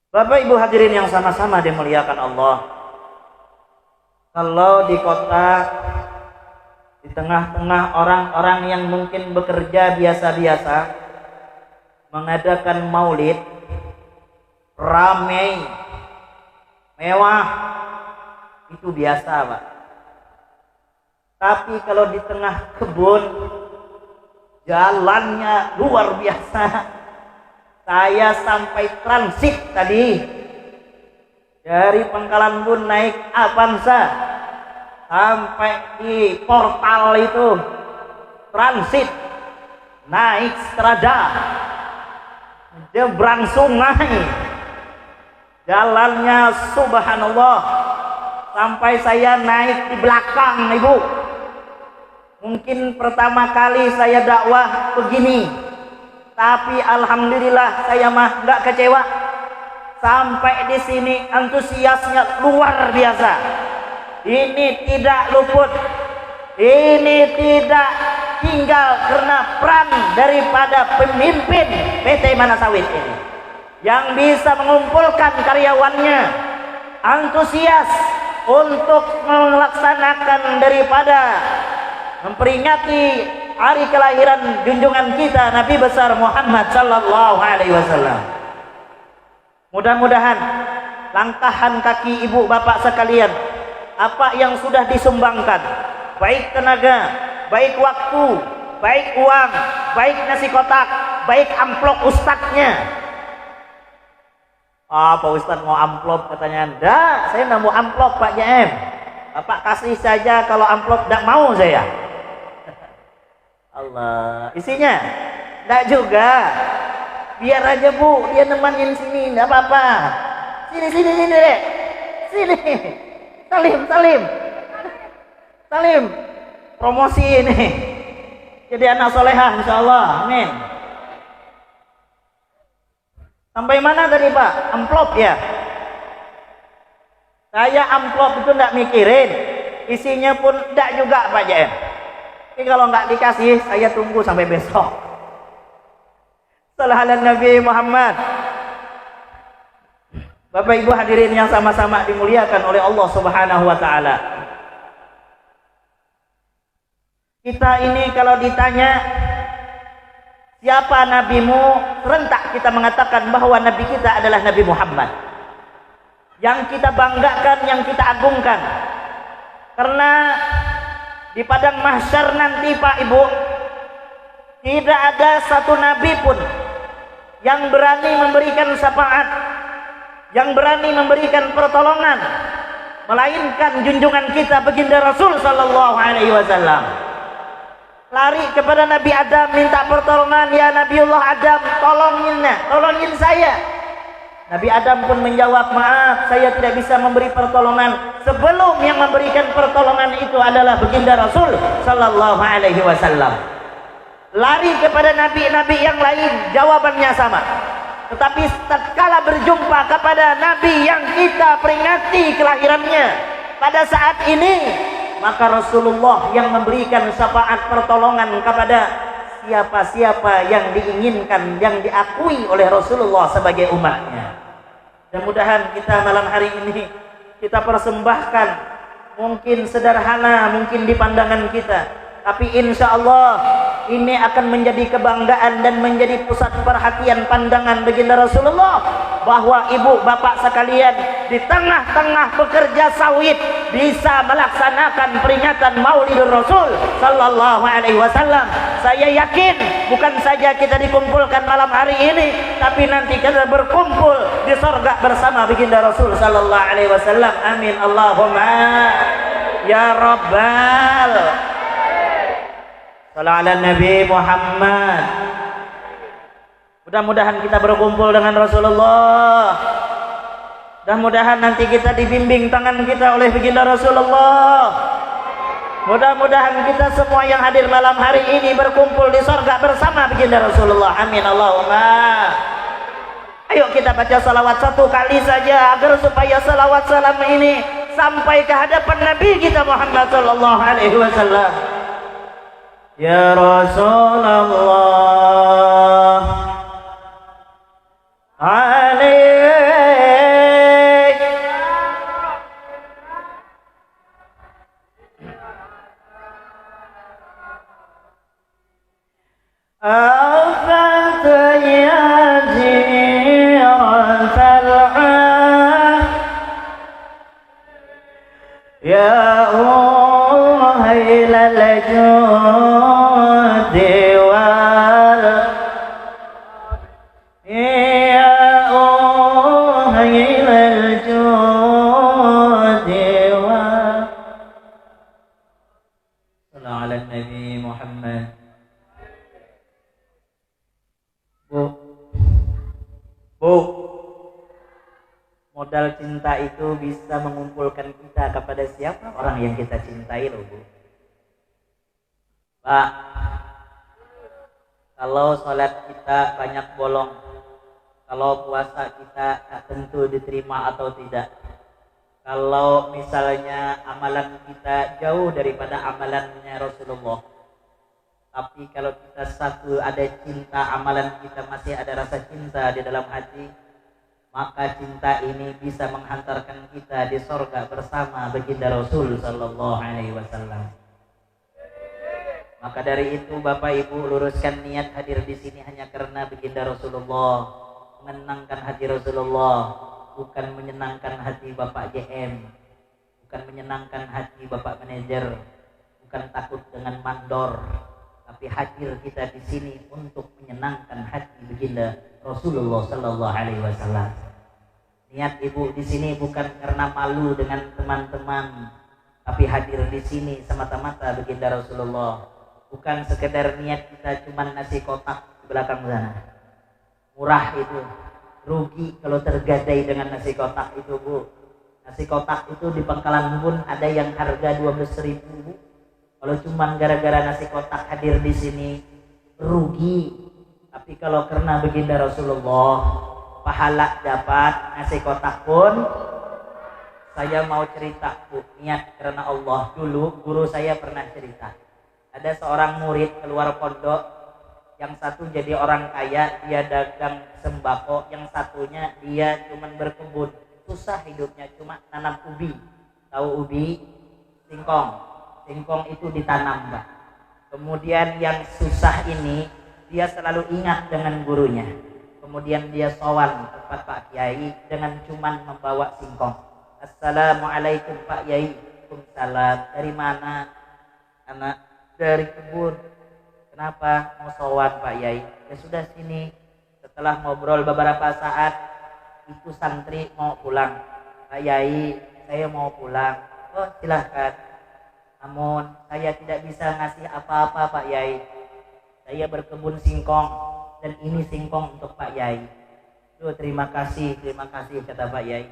Bapak Ibu hadirin yang sama-sama dimuliakan Allah. Kalau di kota, di tengah-tengah orang-orang yang mungkin bekerja biasa-biasa, mengadakan maulid, ramai, mewah, itu biasa Pak. Tapi kalau di tengah kebun, jalannya luar biasa. Saya sampai transit tadi dari Pangkalan Bun naik Avanza sampai di portal itu, transit naik strada, nyebrang sungai, jalannya subhanallah, sampai saya naik di belakang Ibu. Mungkin pertama kali saya dakwah begini, tapi alhamdulillah saya mah nggak kecewa. Sampai di sini antusiasnya luar biasa. Ini tidak luput, ini tidak tinggal karena peran daripada pemimpin PT Manasawit ini, yang bisa mengumpulkan karyawannya antusias untuk melaksanakan daripada memperingati hari kelahiran junjungan kita Nabi besar Muhammad sallallahu alaihi wasallam. Mudah-mudahan langkahan kaki ibu bapak sekalian, apa yang sudah disumbangkan, baik tenaga, baik waktu, baik uang, baik nasi kotak, baik amplop ustadznya. Pak Ustadz mau amplop katanya. Enggak, saya nggak mau amplop Pak JM. Bapak kasih saja, kalau amplop tidak mau saya. Allah, isinya enggak juga, biar aja Bu, dia nemanin sini, enggak apa-apa. Sini dek, sini, salim, promosi ini, jadi anak solehah insyaallah, amin. Sampai mana tadi Pak? Amplop ya? Saya amplop itu enggak mikirin, isinya pun enggak juga Pak JM. Tapi kalau nggak dikasih, saya tunggu sampai besok. Sallallahu alaihi Nabi Muhammad. Bapak Ibu hadirin yang sama-sama dimuliakan oleh Allah Subhanahu wa taala. Kita ini kalau ditanya siapa nabimu, serentak kita mengatakan bahwa nabi kita adalah Nabi Muhammad. Yang kita banggakan, yang kita agungkan. Karena di padang mahsyar nanti Pak Ibu, tidak ada satu nabi pun yang berani memberikan syafaat, yang berani memberikan pertolongan, melainkan junjungan kita baginda Rasul sallallahu alaihi wasallam. Lari kepada Nabi Adam minta pertolongan, ya Nabiullah Adam, tolongin saya. Nabi Adam pun menjawab, maaf, saya tidak bisa memberi pertolongan sebelum yang memberikan pertolongan itu adalah baginda Rasul sallallahu alaihi wasallam. Lari kepada nabi-nabi yang lain, jawabannya sama. Tetapi tatkala berjumpa kepada nabi yang kita peringati kelahirannya pada saat ini, maka Rasulullah yang memberikan syafaat pertolongan kepada siapa-siapa yang diinginkan, yang diakui oleh Rasulullah sebagai umatnya. Mudah-mudahan kita malam hari ini kita persembahkan, mungkin sederhana, mungkin di pandangan kita, tapi insya Allah ini akan menjadi kebanggaan dan menjadi pusat perhatian pandangan baginda Rasulullah, bahwa ibu bapak sekalian di tengah-tengah pekerja sawit bisa melaksanakan peringatan Maulidur Rasul sallallahu alaihi wasallam. Saya yakin bukan saja kita dikumpulkan malam hari ini, tapi nanti kita berkumpul di surga bersama baginda Rasul sallallahu alaihi wasallam. Amin Allahumma ya rabbal. Sallallahu ala Nabi Muhammad. Mudah-mudahan kita berkumpul dengan Rasulullah. Mudah-mudahan nanti kita dibimbing tangan kita oleh baginda Rasulullah. Mudah-mudahan kita semua yang hadir malam hari ini berkumpul di surga bersama baginda Rasulullah. Amin Allahumma. Ayo kita baca salawat satu kali saja agar supaya salawat salam ini sampai ke hadapan Nabi kita Muhammad sallallahu alaihi wasallam. Ya Rasulullah alaihi Ya uhailal judi wal Ya uhailal judi wal Sallallahu ala Nabi Muhammad. Bu, modal cinta itu bisa mengumpulkan kita kepada siapa orang yang kita cintai loh Bu. Pak, kalau sholat kita banyak bolong, kalau puasa kita tak tentu diterima atau tidak, kalau misalnya amalan kita jauh daripada amalannya Rasulullah, tapi kalau kita satu ada cinta, amalan kita masih ada rasa cinta di dalam hati, maka cinta ini bisa menghantarkan kita di sorga bersama baginda Rasul Sallallahu Alaihi Wasallam. Maka dari itu Bapak Ibu luruskan niat hadir di sini hanya karena baginda Rasulullah, menyenangkan hati Rasulullah, bukan menyenangkan hati Bapak JM, bukan menyenangkan hati Bapak manajer, bukan takut dengan mandor, tapi hadir kita di sini untuk menyenangkan hati baginda Rasulullah Sallallahu Alaihi Wasallam. Niat ibu di sini bukan karena malu dengan teman-teman, tapi hadir di sini semata-mata baginda Rasulullah. Bukan sekedar niat kita cuma nasi kotak di belakang sana. Murah itu, rugi kalau tergadai dengan nasi kotak itu Bu. Nasi kotak itu di Pangkalan pun ada yang harga 12.000 Bu. Kalau cuma gara-gara nasi kotak hadir di sini rugi. Tapi kalau karena baginda Rasulullah pahala dapat, nasi kotak pun. Saya mau cerita Bu, niat karena Allah. Dulu guru saya pernah cerita, ada seorang murid keluar pondok, yang satu jadi orang kaya, dia dagang sembako, yang satunya dia cuma berkebun, susah hidupnya, cuma nanam ubi. Tahu ubi? Singkong. Singkong itu ditanam Mbak. Kemudian yang susah ini dia selalu ingat dengan gurunya. Kemudian dia sowan tempat Pak Kiai dengan cuman membawa singkong. Assalamualaikum Pak Kiai. Waalaikumsalam. Dari mana? Anak dari kebun. Kenapa mau sowan Pak Kiai? Ya sudah sini. Setelah ngobrol beberapa saat, itu santri mau pulang. Pak Kiai, saya mau pulang. Oh silahkan. Namun saya tidak bisa ngasih apa-apa Pak Yai. Saya berkebun singkong dan ini singkong untuk Pak Yai. Duh, terima kasih kata Pak Yai.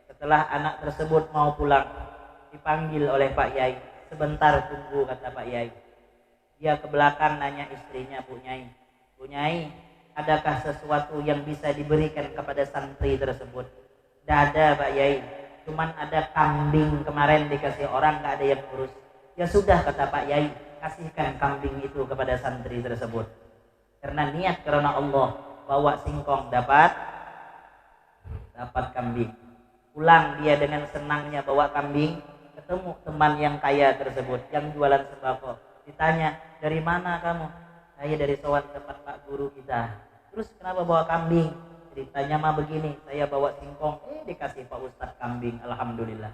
Setelah anak tersebut mau pulang, dipanggil oleh Pak Yai. Sebentar tunggu kata Pak Yai. Dia ke belakang nanya istrinya, Bu Nyai, adakah sesuatu yang bisa diberikan kepada santri tersebut? Tidak ada Pak Yai. Cuman ada kambing kemarin dikasih orang, gak ada yang urus. Ya sudah kata Pak Yai, kasihkan kambing itu kepada santri tersebut. Karena niat karena Allah, bawa singkong dapat kambing. Pulang dia dengan senangnya bawa kambing, ketemu teman yang kaya tersebut yang jualan sembako. Ditanya, dari mana kamu? Saya dari sowan tempat Pak Guru kita. Terus kenapa bawa kambing? Ceritanya mah begini, saya bawa singkong, dikasih Pak Ustadz kambing, alhamdulillah.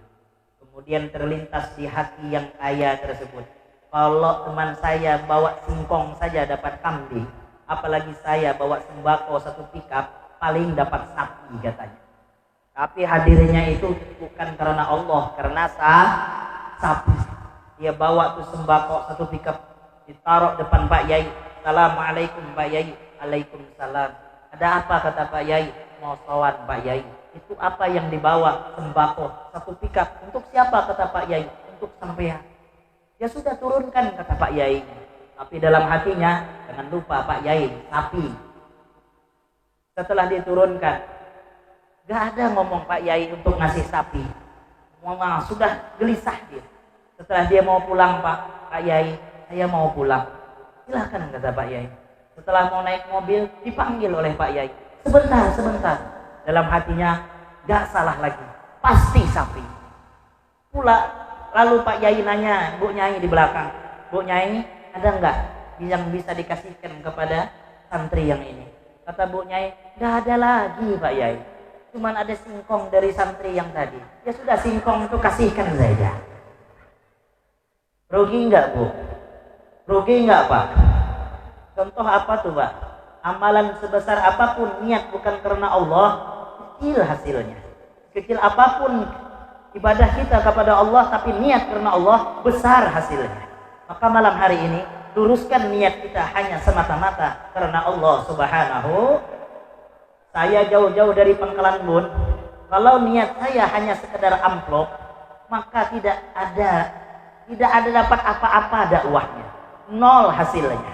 Kemudian terlintas di hati yang kaya tersebut, kalau teman saya bawa singkong saja dapat kambing, apalagi saya bawa sembako satu pickup, paling dapat sapi katanya. Tapi hadirnya itu bukan karena Allah, karena sapi. Dia bawa tuh sembako satu pickup, ditaruh depan Pak Yai. Assalamualaikum Pak Yai. Waalaikumsalam. Ada apa kata Pak Yai? Mau sowan Pak Yai. Itu apa yang dibawa? Sembako satu pickup. Untuk siapa kata Pak Yai? Untuk sampean. Ya sudah turunkan kata Pak Yai. Tapi dalam hatinya jangan lupa Pak Yai sapi. Setelah diturunkan, gak ada ngomong Pak Yai untuk ngasih sapi. Ngomong sudah gelisah dia. Setelah dia mau pulang, Pak Yai, saya mau pulang. Silakan kata Pak Yai. Setelah mau naik mobil dipanggil oleh Pak Yai. Sebentar. Dalam hatinya gak salah lagi, pasti sapi. Pula lalu Pak Yai nanya Bu Nyai di belakang, Bu Nyai ada enggak yang bisa dikasihkan kepada santri yang ini? Kata Bu Nyai, gak ada lagi Pak Yai, cuman ada singkong dari santri yang tadi. Ya sudah, singkong itu kasihkan saja. Rugi nggak Bu? Rugi nggak Pak? Contoh apa tuh Pak? Amalan sebesar apapun niat bukan karena Allah, kecil hasilnya. Kecil apapun ibadah kita kepada Allah tapi niat karena Allah, besar hasilnya. Maka malam hari ini luruskan niat kita hanya semata-mata karena Allah Subhanahu. Saya jauh-jauh dari Pangkalan Bun. Kalau niat saya hanya sekedar amplop, maka tidak ada dapat apa-apa dakwahnya. Nol hasilnya.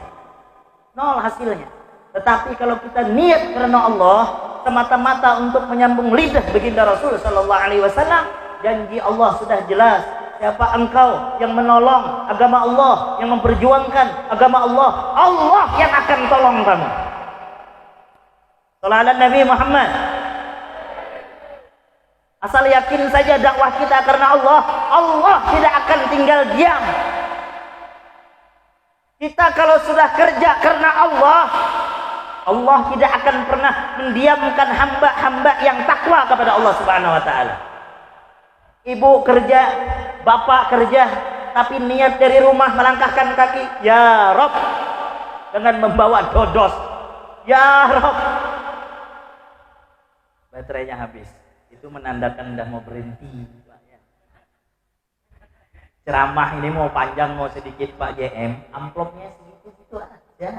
Nol hasilnya. Tetapi kalau kita niat karena Allah semata-mata untuk menyambung lidah baginda Rasul sallallahu alaihi wasallam, janji Allah sudah jelas. Siapa engkau yang menolong agama Allah, yang memperjuangkan agama Allah, Allah yang akan tolong kamu. Sallallahu alaihi Nabi Muhammad. Asal yakin saja dakwah kita karena Allah, Allah tidak akan tinggal diam. Kita kalau sudah kerja karena Allah, Allah tidak akan pernah mendiamkan hamba-hamba yang takwa kepada Allah Subhanahu wa taala. Ibu kerja, bapak kerja, tapi niat dari rumah melangkahkan kaki, ya Rob, dengan membawa dodos. Ya Rob. Baterainya habis. Itu menandakan udah mau berhenti Pak ya. Ceramah ini mau panjang mau sedikit Pak JM, amplopnya segitu-gitu aja.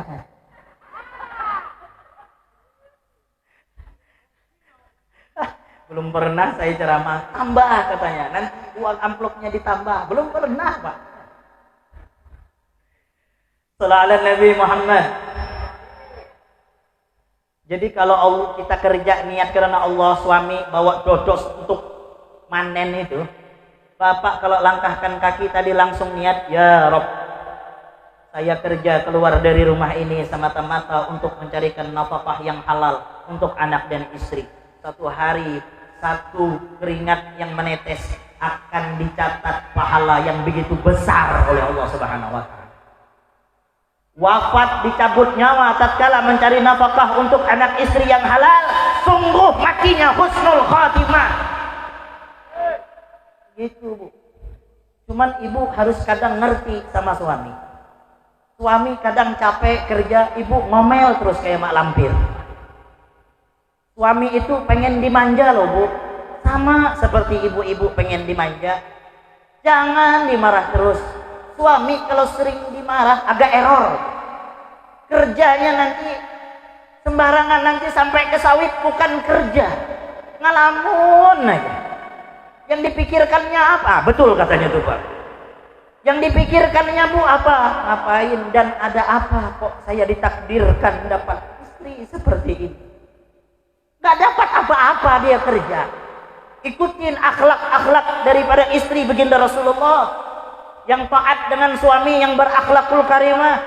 Belum pernah saya ceramah, tambah katanya, nanti uang amplopnya ditambah. Belum pernah Pak. Sallallahu alaihi Nabi Muhammad. Jadi kalau kita kerja niat karena Allah, suami bawa dodos untuk manen itu, bapak kalau langkahkan kaki tadi langsung niat, ya Rob, saya kerja keluar dari rumah ini semata-mata untuk mencarikan nafkah yang halal untuk anak dan istri. Satu hari satu keringat yang menetes akan dicatat pahala yang begitu besar oleh Allah Subhanahu wa taala. Wafat dicabut nyawa tatkala mencari nafkah untuk anak istri yang halal, sungguh matinya husnul khatimah. Gitu Bu. Cuman ibu harus kadang ngerti sama suami. Suami kadang capek kerja, ibu ngomel terus kayak mak lampir. Suami itu pengen dimanja loh Bu, sama seperti ibu-ibu pengen dimanja. Jangan dimarah terus. Suami kalau sering dimarah agak error. Kerjanya nanti sembarangan, nanti sampai ke sawit bukan kerja, ngalamun aja. Yang dipikirkannya apa? Betul katanya tuh Pak. Yang dipikirkannya Bu apa? Ngapain dan ada apa kok saya ditakdirkan dapat istri seperti ini? Gak dapat apa-apa dia kerja. Ikutin akhlak-akhlak daripada istri baginda Rasulullah yang taat dengan suami yang berakhlakul karimah.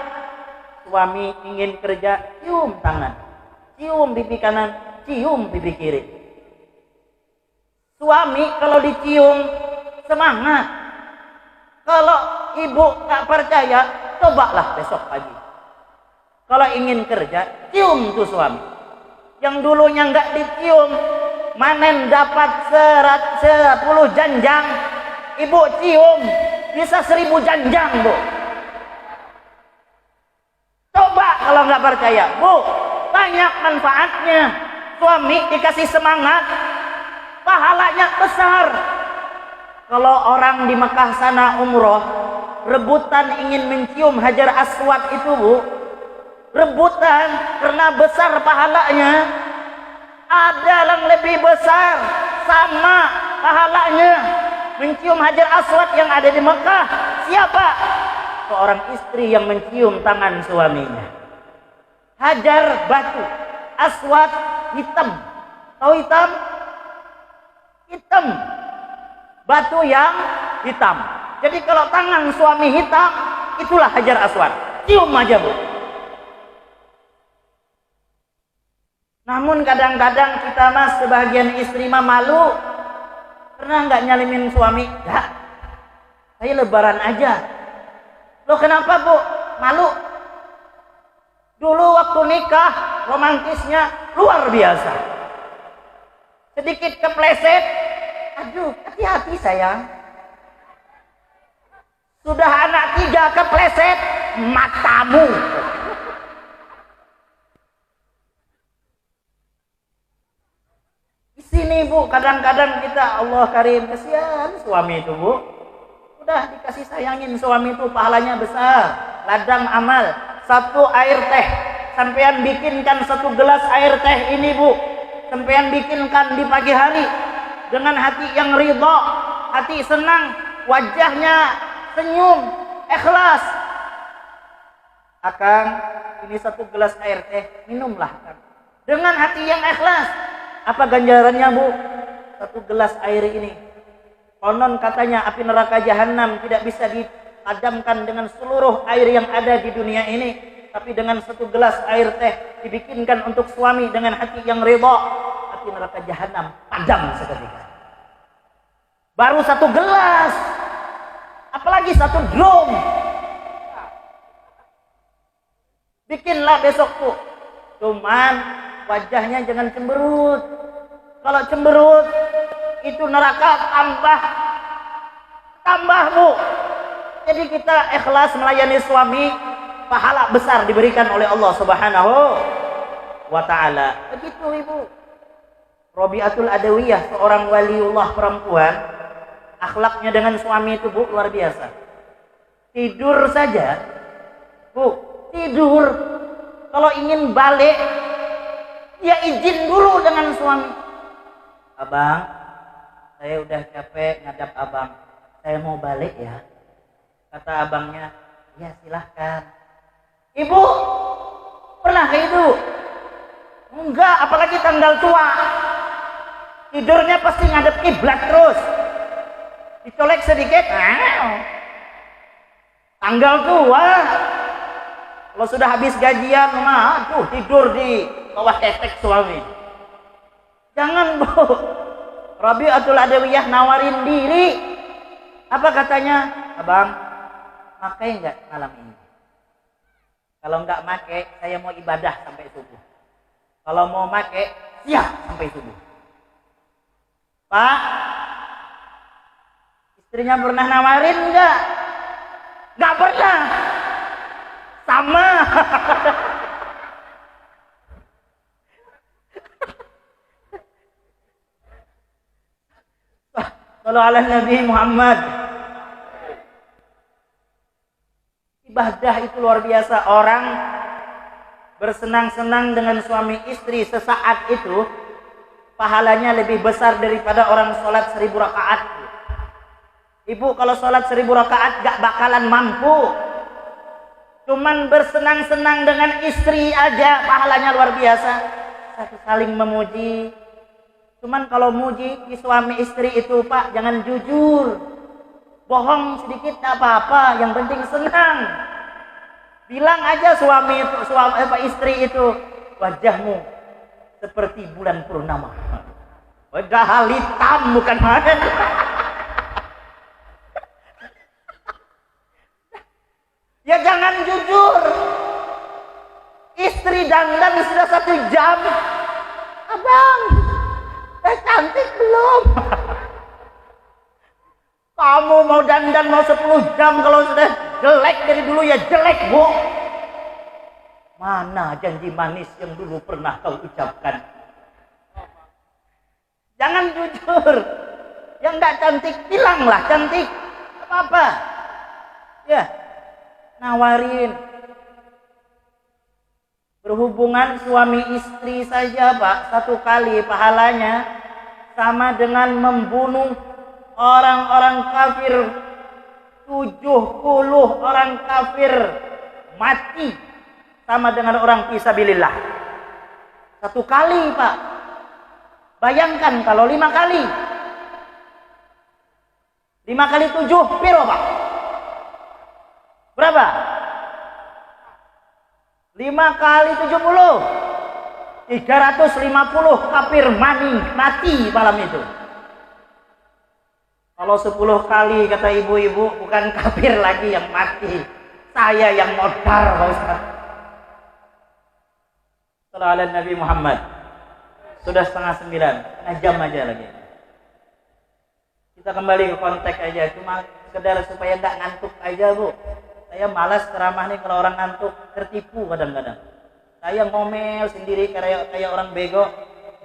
Suami ingin kerja, cium tangan, cium pipi kanan, cium pipi kiri. Suami kalau dicium semangat. Kalau ibu gak percaya, cobalah besok pagi. Kalau ingin kerja, cium tuh suami. Yang dulunya nggak dicium, manen dapat 10 janjang, ibu cium bisa 1000 janjang Bu. Coba kalau nggak percaya Bu, banyak manfaatnya. Suami dikasih semangat, pahalanya besar. Kalau orang di Mekah sana umroh, rebutan ingin mencium Hajar Aswad itu Bu, rebutan karena besar pahalanya. Ada yang lebih besar sama pahalanya mencium Hajar Aswad yang ada di Mekah. Siapa? Seorang istri yang mencium tangan suaminya. Hajar batu, Aswad hitam. Tahu hitam? Hitam. Batu yang hitam. Jadi kalau tangan suami hitam, itulah Hajar Aswad. Cium aja Bu. Namun kadang-kadang kita mas sebagian istri mah malu. Pernah nggak nyalimin suami? Enggak. Saya lebaran aja. Loh kenapa Bu? Malu. Dulu waktu nikah romantisnya luar biasa. Sedikit kepleset, aduh hati-hati sayang. Sudah anak 3 kepleset, matamu. Di sini Bu, kadang-kadang kita Allah karim, kasihan suami itu Bu. Udah dikasih sayangin suami itu, pahalanya besar, ladang amal. 1 air teh, sampean bikinkan 1 gelas air teh ini Bu, sampean bikinkan di pagi hari dengan hati yang ridha, hati senang, wajahnya senyum, ikhlas. Akang, ini 1 gelas air teh, minumlah Kang. Dengan hati yang ikhlas. Apa ganjarannya Bu? 1 gelas air ini. Konon katanya api neraka jahanam tidak bisa dipadamkan dengan seluruh air yang ada di dunia ini. Tapi dengan 1 gelas air teh dibikinkan untuk suami dengan hati yang ridha, api neraka jahanam padam seketika. Baru 1 gelas. Apalagi 1 drum. Bikinlah besok Bu. Cuman wajahnya jangan cemberut. Kalau cemberut itu neraka tambah Bu. Jadi kita ikhlas melayani suami, pahala besar diberikan oleh Allah Subhanahu wa taala. Begitu Ibu. Rabi'atul Adawiyah, seorang waliullah perempuan, akhlaknya dengan suami itu Bu luar biasa. Tidur saja Bu, tidur kalau ingin balik dia izin dulu dengan suami. Abang, saya udah capek ngadap abang, saya mau balik ya. Kata abangnya, ya silahkan. Ibu pernah kayak itu? Enggak, apalagi tanggal tua. Tidurnya pasti ngadep kiblat terus. Dicolek sedikit, tanggal tua. Kalau sudah habis gajian, tuh tidur di bawah ketek suami. Jangan Bu. Rabi'atul Adawiyah nawarin diri. Apa katanya? Abang, pakai enggak malam ini? Kalau enggak pakai, saya mau ibadah sampai subuh. Kalau mau pakai, siap sampai subuh. Pak, istrinya pernah nawarin enggak? Enggak pernah. Sama. Kalau ala Nabi Muhammad. Ibadah itu luar biasa. Orang bersenang-senang dengan suami istri sesaat itu pahalanya lebih besar daripada orang sholat 1000 rakaat. Ibu kalau sholat 1000 rakaat gak bakalan mampu. Cuman bersenang-senang dengan istri aja pahalanya luar biasa. Satu saling memuji. Cuman kalau muji di suami istri itu Pak, jangan jujur. Bohong sedikit tak apa-apa, yang penting senang. Bilang aja istri itu, wajahmu seperti bulan purnama. Wajah hitam bukan main. Ya jangan jujur. Istri dandan sudah 1 jam. Abang, cantik belum? Kamu mau dandan mau 10 jam, kalau sudah jelek dari dulu ya jelek Bu. Mana janji manis yang dulu pernah kau ucapkan? Jangan jujur. Yang nggak cantik bilanglah cantik. Apa-apa. Ya, nawarin. Berhubungan suami istri saja Pak, 1 kali pahalanya sama dengan membunuh orang-orang kafir. 70 orang kafir mati sama dengan orang fisabilillah. 1 kali Pak. Bayangkan kalau 5 kali. 5 kali 7 piro Pak? Berapa? 5 kali 70. 350 kafir mati malam itu. Kalau 10 kali kata ibu-ibu, bukan kafir lagi yang mati, saya yang modar Pak Ustaz. Sallallahu alaihi Nabi Muhammad. Sudah 8:30, 1 jam aja lagi. Kita kembali ke konteks aja. Cuma sekedar supaya nggak ngantuk aja, Bu. Saya malas ceramah nih kalau orang ngantuk, tertipu kadang-kadang. Saya ngomel sendiri kayak orang bego.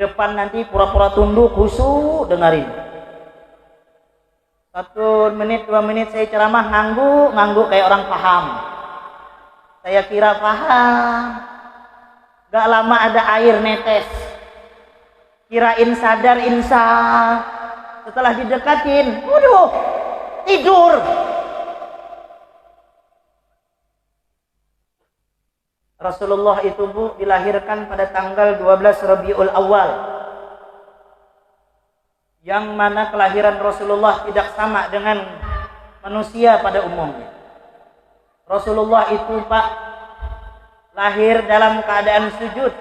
Depan nanti pura-pura tunduk, khusyuk dengerin. 1 menit 2 menit saya ceramah ngangguk kayak orang paham. Saya kira paham. Gak lama ada air netes. Kirain sadar insaf. Setelah didekatin, waduh, tidur. Rasulullah itu, Bu, dilahirkan pada tanggal 12 Rabiul Awal. Yang mana kelahiran Rasulullah tidak sama dengan manusia pada umumnya. Rasulullah itu, Pak, lahir dalam keadaan sujud.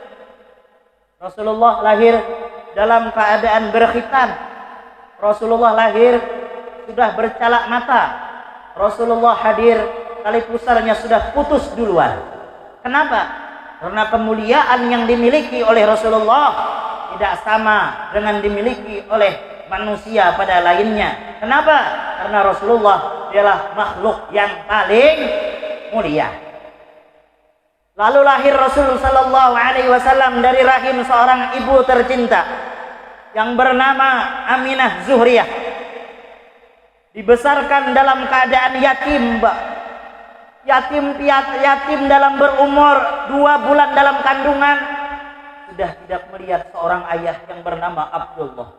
Rasulullah lahir dalam keadaan berkhitan. Rasulullah lahir sudah bercalak mata. Rasulullah hadir tali pusarnya sudah putus duluan. Kenapa? Karena kemuliaan yang dimiliki oleh Rasulullah tidak sama dengan dimiliki oleh manusia pada lainnya. Kenapa? Karena Rasulullah adalah makhluk yang paling mulia. Lalu lahir Rasul sallallahu alaihi wasallam dari rahim seorang ibu tercinta yang bernama Aminah Zuhriyah. Dibesarkan dalam keadaan yatim, Mbak. Yatim dalam berumur 2 bulan dalam kandungan sudah tidak melihat seorang ayah yang bernama Abdullah.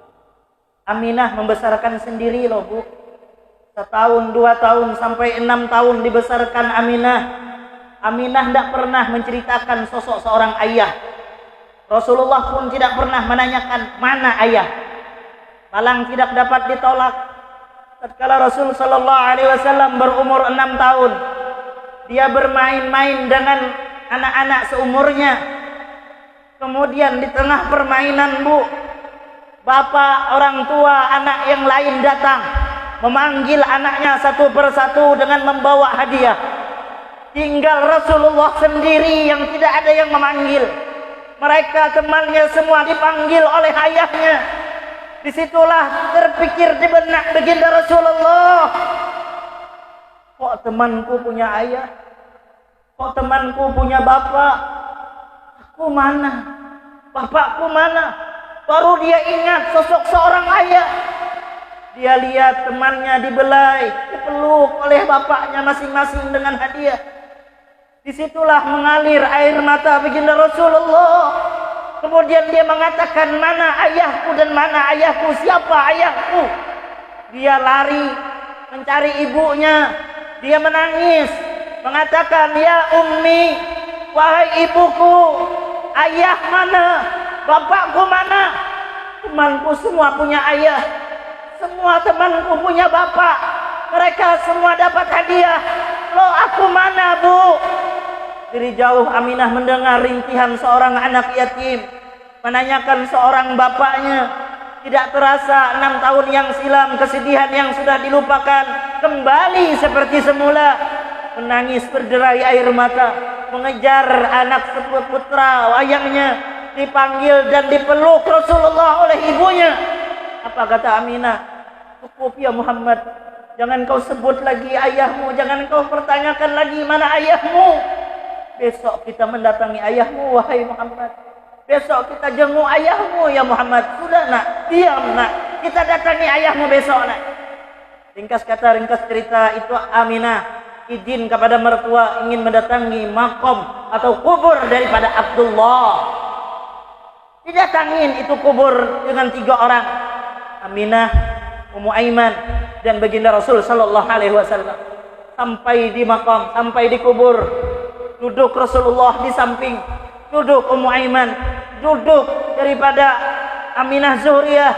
Aminah membesarkan sendiri loh, Bu. 1 tahun, 2 tahun sampai 6 tahun dibesarkan Aminah. Aminah tidak pernah menceritakan sosok seorang ayah. Rasulullah pun tidak pernah menanyakan mana ayah. Malang tidak dapat ditolak. Tatkala Rasul sallallahu alaihi wasallam berumur 6 tahun, dia bermain-main dengan anak-anak seumurnya. Kemudian di tengah permainan, Bu, bapak, orang tua, anak yang lain datang memanggil anaknya satu persatu dengan membawa hadiah. Tinggal Rasulullah sendiri yang tidak ada yang memanggil. Mereka temannya semua dipanggil oleh ayahnya. Disitulah terpikir di benak baginda Rasulullah, kok temanku punya ayah, kok temanku punya bapak, aku mana, bapakku mana? Baru dia ingat sosok seorang ayah. Dia lihat temannya dibelai, dipeluk oleh bapaknya masing-masing dengan hadiah. Disitulah mengalir air mata baginda Rasulullah. Kemudian dia mengatakan, mana ayahku dan mana ayahku, siapa ayahku? Dia lari mencari ibunya. Dia menangis, mengatakan, ya ummi, wahai ibuku, ayah mana? Bapakku mana? Temanku semua punya ayah, semua temanku punya bapak, mereka semua dapat hadiah. Loh, aku mana, Bu? Dari jauh Aminah mendengar rintihan seorang anak yatim menanyakan seorang bapaknya. Tidak terasa 6 tahun yang silam kesedihan yang sudah dilupakan kembali seperti semula. Menangis berderai air mata, mengejar anak seputra wayangnya, dipanggil dan dipeluk Rasulullah oleh ibunya. Apa kata Aminah? Cukup ya Muhammad, jangan kau sebut lagi ayahmu, jangan kau pertanyakan lagi mana ayahmu. Besok kita mendatangi ayahmu, wahai Muhammad. Besok kita jenguk ayahmu, ya Muhammad. Sudah nak, diam nak, kita datangi ayahmu besok nak. Ringkas kata, ringkas cerita, itu Aminah izin kepada mertua ingin mendatangi makom atau kubur daripada Abdullah. Didatangin itu kubur dengan 3 orang, Aminah, Ummu Aiman, dan baginda Rasul sallallahu alaihi wasallam. Sampai di makam, sampai di kubur, duduk Rasulullah di samping, duduk Ummu Aiman, duduk daripada Aminah Zuhriyah.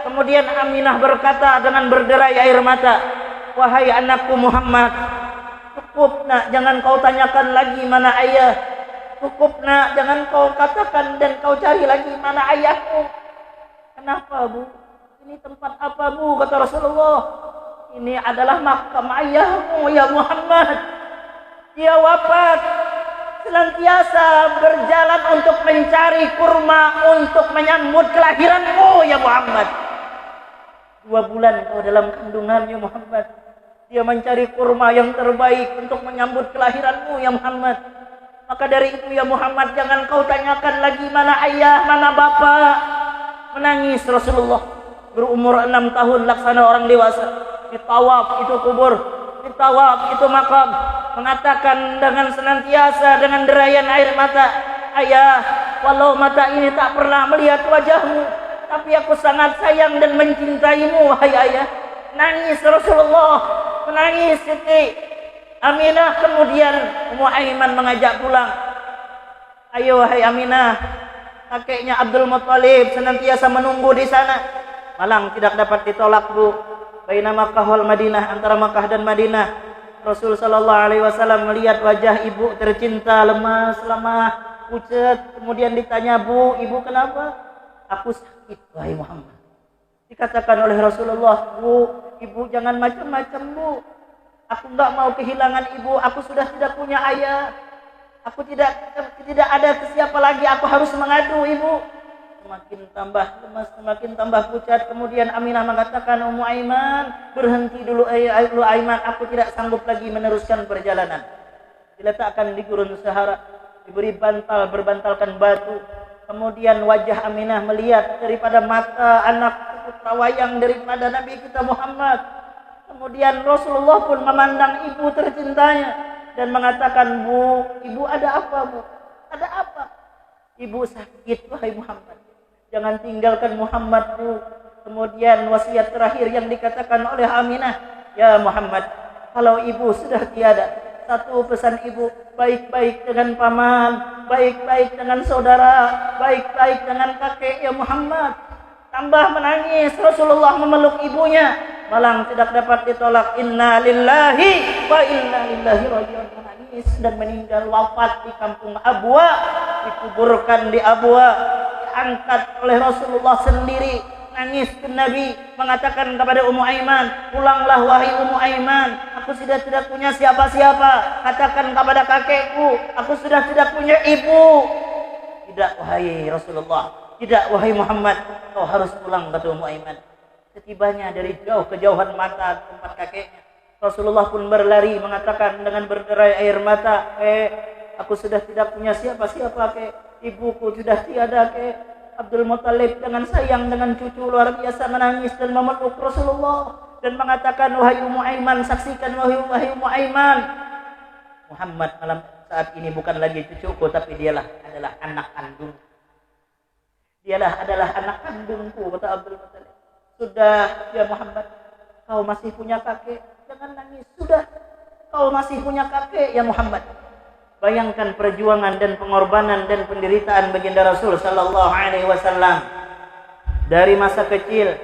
Kemudian Aminah berkata dengan berderai air mata, wahai anakku Muhammad, cukup nak, jangan kau tanyakan lagi mana ayah. Cukup nak, jangan kau katakan dan kau cari lagi mana ayahmu. Kenapa, Bu? Ini tempat apa, Bu? Kata Rasulullah, ini adalah makam ayahmu ya Muhammad. Dia wafat, senantiasa berjalan untuk mencari kurma untuk menyambut kelahiranmu ya Muhammad. 2 bulan kau dalam kandungan ya Muhammad. Dia mencari kurma yang terbaik untuk menyambut kelahiranmu ya Muhammad. Maka dari itu ya Muhammad, jangan kau tanyakan lagi mana ayah, mana bapak. Menangis Rasulullah berumur 6 tahun laksana orang dewasa. Ditawaf itu kubur, ditawaf itu makam. Mengatakan dengan senantiasa dengan derayan air mata, ayah, walau mata ini tak pernah melihat wajahmu, tapi aku sangat sayang dan mencintaimu wahai ayah. Nangis Rasulullah, menangis Siti Aminah. Kemudian Ummu Aiman mengajak pulang. Ayo wahai Aminah, kakeknya Abdul Muttalib senantiasa menunggu di sana. Malang tidak dapat ditolak bu. Baina Makkah wal Madinah, antara Makkah dan Madinah, Rasul sallallahu alaihi wasallam melihat wajah ibu tercinta lemas, lemah, pucat. Kemudian ditanya, "Bu, ibu kenapa?" "Aku sakit wahai Muhammad." Dikatakan oleh Rasulullah, "Bu, ibu jangan macam-macam bu. Aku enggak mau kehilangan ibu. Aku sudah tidak punya ayah. Aku tidak ada ke siapa lagi. Aku harus mengadu ibu." Semakin tambah lemas, semakin tambah pucat. Kemudian Aminah mengatakan, "Ummu Aiman, berhenti dulu Aiman. Aku tidak sanggup lagi meneruskan perjalanan." Diletakkan di gurun Sahara, diberi bantal, berbantalkan batu. Kemudian wajah Aminah melihat daripada mata anak putra wayang daripada Nabi kita Muhammad. Kemudian Rasulullah pun memandang ibu tercintanya dan mengatakan, "Bu, ibu ada apa bu? Ada apa?" "Ibu sakit wahai Muhammad. Jangan tinggalkan Muhammad bu." Kemudian wasiat terakhir yang dikatakan oleh Aminah, "Ya Muhammad, kalau ibu sudah tiada, satu pesan ibu, baik-baik dengan paman, baik-baik dengan saudara, baik-baik dengan kakek ya Muhammad." Tambah menangis Rasulullah memeluk ibunya. Malang tidak dapat ditolak. Inna lillahi wa inna ilaihi raji'un. Menangis dan meninggal wafat di kampung Abwa, dikuburkan di Abwa, diangkat oleh Rasulullah sendiri. Nangis ke Nabi, mengatakan kepada Ummu Aiman, "Pulanglah wahai Ummu Aiman, aku sudah tidak punya siapa-siapa. Katakan kepada kakekku, aku sudah tidak punya ibu." "Tidak wahai Rasulullah, tidak wahai Muhammad, kau harus pulang," kata Ummu Aiman. Setibanya dari jauh kejauhan mata tempat kakeknya, Rasulullah pun berlari mengatakan dengan berderai air mata, "Aku sudah tidak punya siapa-siapa kek. Ibuku sudah tiada kek." Abdul Muttalib dengan sayang dengan cucu luar biasa menangis dan memeluk Rasulullah dan mengatakan, "Wahai Ummu Aiman, saksikan wahai Ummu Aiman, Muhammad malam saat ini bukan lagi cucuku, tapi dialah adalah anak kandung. Dialah adalah anak kandungku," kata Abdul Muttalib. "Sudah ya Muhammad, kau masih punya kakek, jangan nangis. Sudah, kau masih punya kakek ya Muhammad." Bayangkan perjuangan dan pengorbanan dan penderitaan baginda Rasul sallallahu alaihi wasallam. Dari masa kecil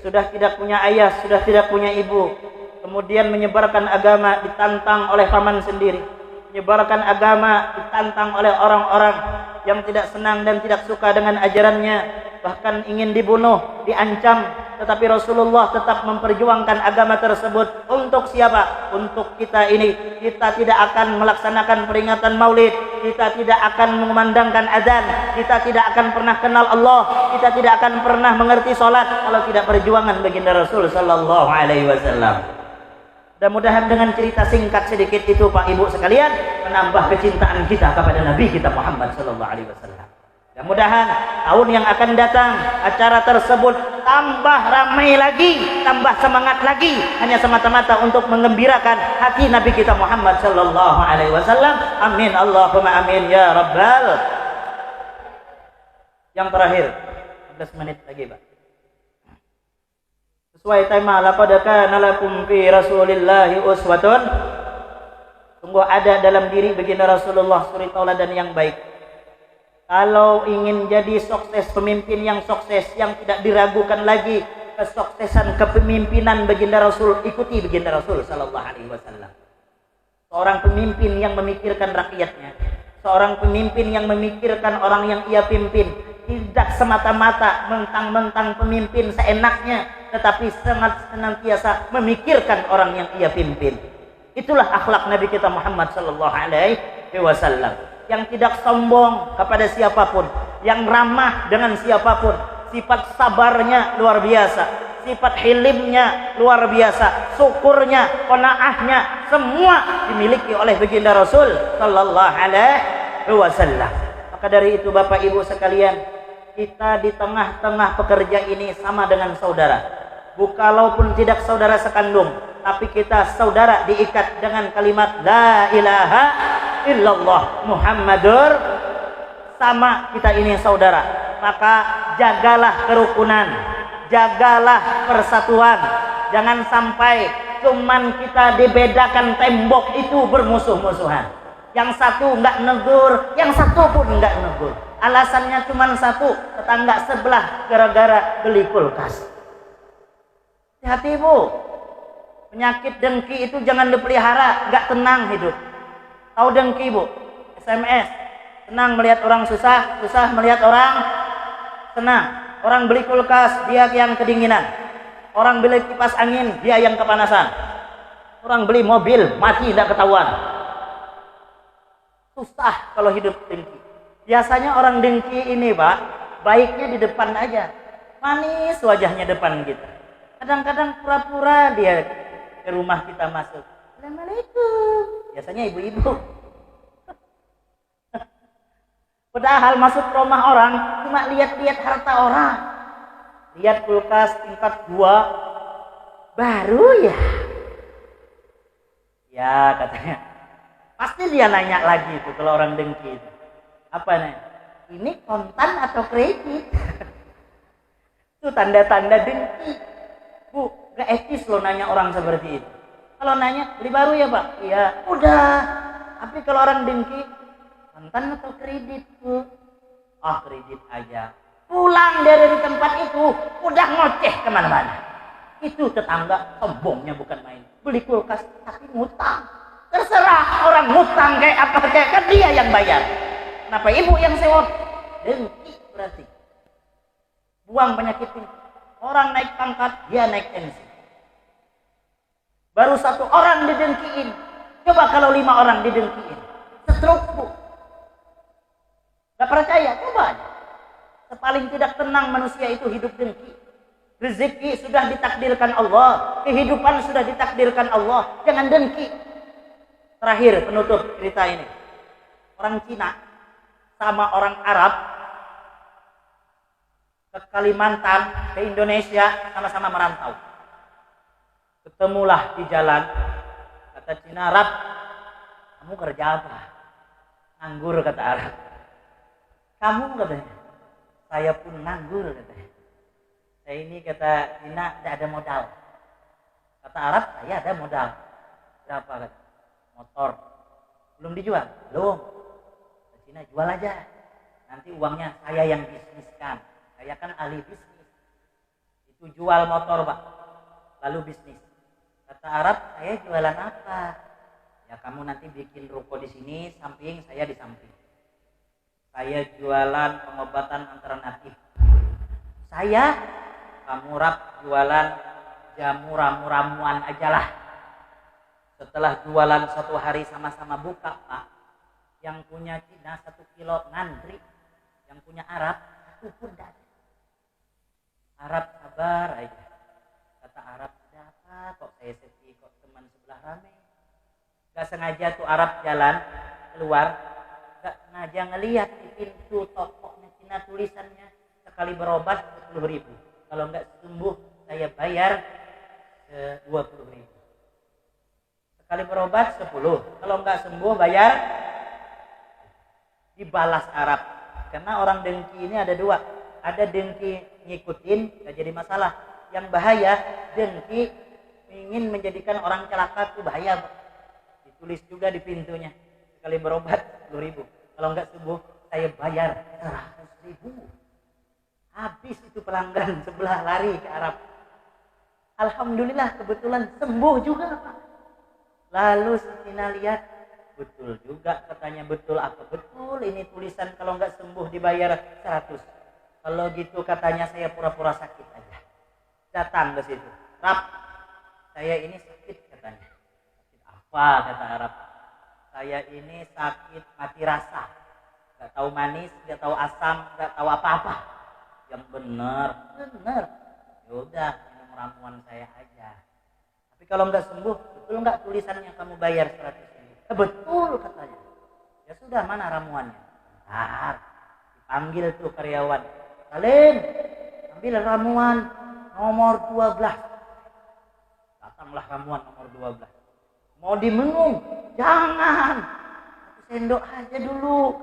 sudah tidak punya ayah, sudah tidak punya ibu. Kemudian menyebarkan agama ditantang oleh paman sendiri. Menyebarkan agama ditantang oleh orang-orang yang tidak senang dan tidak suka dengan ajarannya. Bahkan ingin dibunuh, diancam. Tetapi Rasulullah tetap memperjuangkan agama tersebut. Untuk siapa? Untuk kita ini. Kita tidak akan melaksanakan peringatan maulid. Kita tidak akan mengumandangkan azan. Kita tidak akan pernah kenal Allah. Kita tidak akan pernah mengerti sholat kalau tidak perjuangan baginda Rasul sallallahu alaihi wasallam. Mudah-mudahan dengan cerita singkat sedikit itu Pak Ibu sekalian menambah kecintaan kita kepada Nabi kita Muhammad sallallahu alaihi wasallam. Mudah-mudahan tahun yang akan datang acara tersebut tambah ramai lagi, tambah semangat lagi, hanya semata-mata untuk mengembirakan hati Nabi kita Muhammad sallallahu alaihi wasallam. Amin Allahumma amin ya rabbal. Yang terakhir 15 menit lagi Pak. Sesuai tema laqad kana lakum fi Rasulillahi uswatun. Sungguh ada dalam diri baginda Rasulullah suri tauladan yang baik. Kalau ingin jadi sukses, pemimpin yang sukses, yang tidak diragukan lagi kesuksesan kepemimpinan baginda Rasul, ikuti baginda Rasul sallallahu alaihi wasallam. Seorang pemimpin yang memikirkan rakyatnya, seorang pemimpin yang memikirkan orang yang ia pimpin, tidak semata-mata mentang-mentang pemimpin seenaknya, tetapi sangat senantiasa memikirkan orang yang ia pimpin. Itulah akhlak Nabi kita Muhammad sallallahu alaihi wasallam. Yang tidak sombong kepada siapapun, yang ramah dengan siapapun, sifat sabarnya luar biasa, sifat hilimnya luar biasa, syukurnya, qanaahnya, semua dimiliki oleh baginda Rasul sallallahu alaihi wasallam. Maka dari itu Bapak Ibu sekalian, kita di tengah-tengah pekerja ini sama dengan saudara. Walaupun tidak saudara sekandung, tapi kita saudara diikat dengan kalimat la ilaha illallah Muhammadur, sama kita ini saudara. Maka jagalah kerukunan, jagalah persatuan. Jangan sampai cuman kita dibedakan tembok itu bermusuh-musuhan. Yang satu enggak negur, yang satu pun enggak negur. Alasannya cuma satu, tetangga sebelah gara-gara beli kulkas. Hati-hati Bu, penyakit dengki itu jangan dipelihara, enggak tenang hidup. Tahu dengki Bu? SMS, senang melihat orang susah, susah melihat orang senang. Orang beli kulkas, dia yang kedinginan. Orang beli kipas angin, dia yang kepanasan. Orang beli mobil, mati tidak ketahuan. Susah kalau hidup dengki. Biasanya orang dengki ini Pak, baiknya di depan aja. Manis wajahnya depan kita. Kadang-kadang pura-pura dia ke rumah kita masuk. Assalamualaikum. Biasanya ibu-ibu. Padahal masuk rumah orang cuma lihat-lihat harta orang. Lihat kulkas tingkat 2 baru ya. Ya katanya. Pasti dia nanya lagi itu kalau orang dengki itu. Apa nih? Ini kontan atau kredit? Itu tanda-tanda dengki. Bu, gak etis loh nanya orang seperti itu. Kalau nanya, beli baru ya Pak? Iya. Udah. Tapi kalau orang dengki, kontan atau kredit Bu? Oh kredit aja. Pulang dari tempat itu, udah ngoceh kemana-mana. Itu tetangga sombongnya bukan main. Beli kulkas tapi ngutang. Terserah orang ngutang kayak apa kayak, kan dia yang bayar. Kenapa ibu yang sewa? Dengki berarti. Buang penyakit ini. Orang naik pangkat, dia naik tensi. Baru 1 orang didengkiin. Coba kalau 5 orang didengkiin. Stroke Bu. Gak percaya? Coba aja. Paling tidak tenang manusia itu hidup dengki. Rezeki sudah ditakdirkan Allah. Kehidupan sudah ditakdirkan Allah. Jangan dengki. Terakhir penutup cerita ini. Orang Cina sama orang Arab ke Kalimantan, ke Indonesia, sama-sama merantau. Ketemulah di jalan. Kata Cina, Arab, kamu kerja apa? Nganggur kata Arab. Kamu katanya, saya pun nganggur katanya. Saya ini kata Cina tidak ada modal. Kata Arab, saya ada modal. Berapa kata? Motor. Belum dijual? Belum. Kata Cina, jual aja. Nanti uangnya saya yang bisniskan. Saya kan ahli bisnis. Itu jual motor Pak. Lalu bisnis. Kata Arab, saya jualan apa? Ya kamu nanti bikin ruko di sini, samping saya di samping. Saya jualan pengobatan alternatif. Saya, kamu Rab jualan jamu ramu-ramuan aja lah. Setelah jualan 1 hari sama-sama buka Pak, yang punya Cina 1 kilo ngantri, yang punya Arab 1 pun tidak ada. Arab sabar aja. Kata Arab, ada apa kok saya sepi, kok teman sebelah rame. Gak sengaja tuh Arab jalan keluar, gak sengaja ngelihat di pintu tokonya Cina tulisannya, sekali berobat 10.000. Kalau nggak sembuh saya bayar 20.000. Sekali berobat 10. Kalau nggak sembuh bayar. Dibalas Arab. Karena orang dengki ini ada 2. Ada dengki ngikutin, nggak jadi masalah. Yang bahaya dengki ingin menjadikan orang celaka itu bahaya. Ditulis juga di pintunya. Sekali berobat 10.000. Kalau nggak sembuh saya bayar 100.000. Habis itu pelanggan sebelah lari ke Arab. Alhamdulillah kebetulan sembuh juga Pak. Lalu si Cina lihat, betul juga katanya. Betul apa? Betul ini tulisan kalau nggak sembuh dibayar 100. Kalau gitu katanya saya pura-pura sakit aja. Datang ke situ. Rab, saya ini sakit katanya. Sakit apa kata Arab? Saya ini sakit mati rasa. Gak tahu manis, gak tahu asam, gak tahu apa-apa. Yang benar. Yaudah minum ramuan saya aja. Tapi kalau nggak sembuh, betul nggak tulisannya kamu bayar 100.000? Betul katanya. Ya sudah, mana ramuannya? Bentar, dipanggil tuh karyawan. Salim, ambil ramuan nomor 12. Datanglah ramuan nomor 12. Mau diminum? Jangan. 1 sendok aja dulu.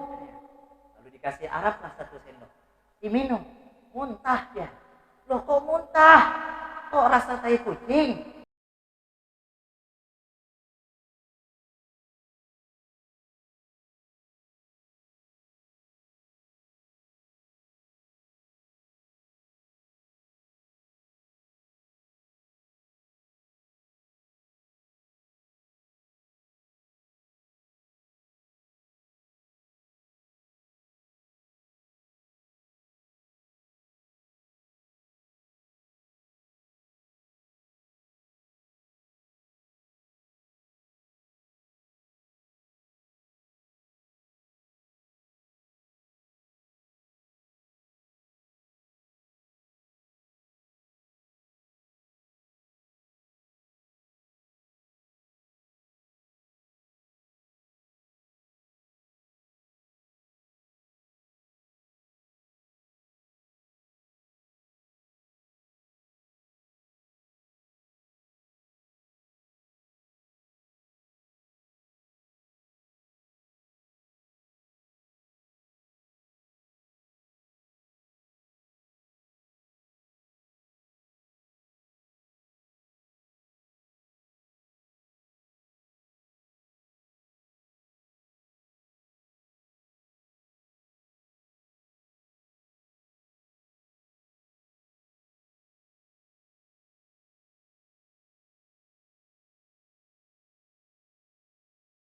Lalu dikasih Arab lah 1 sendok. Diminum. Muntah ya. Loh kok muntah? Kok rasa tai kucing?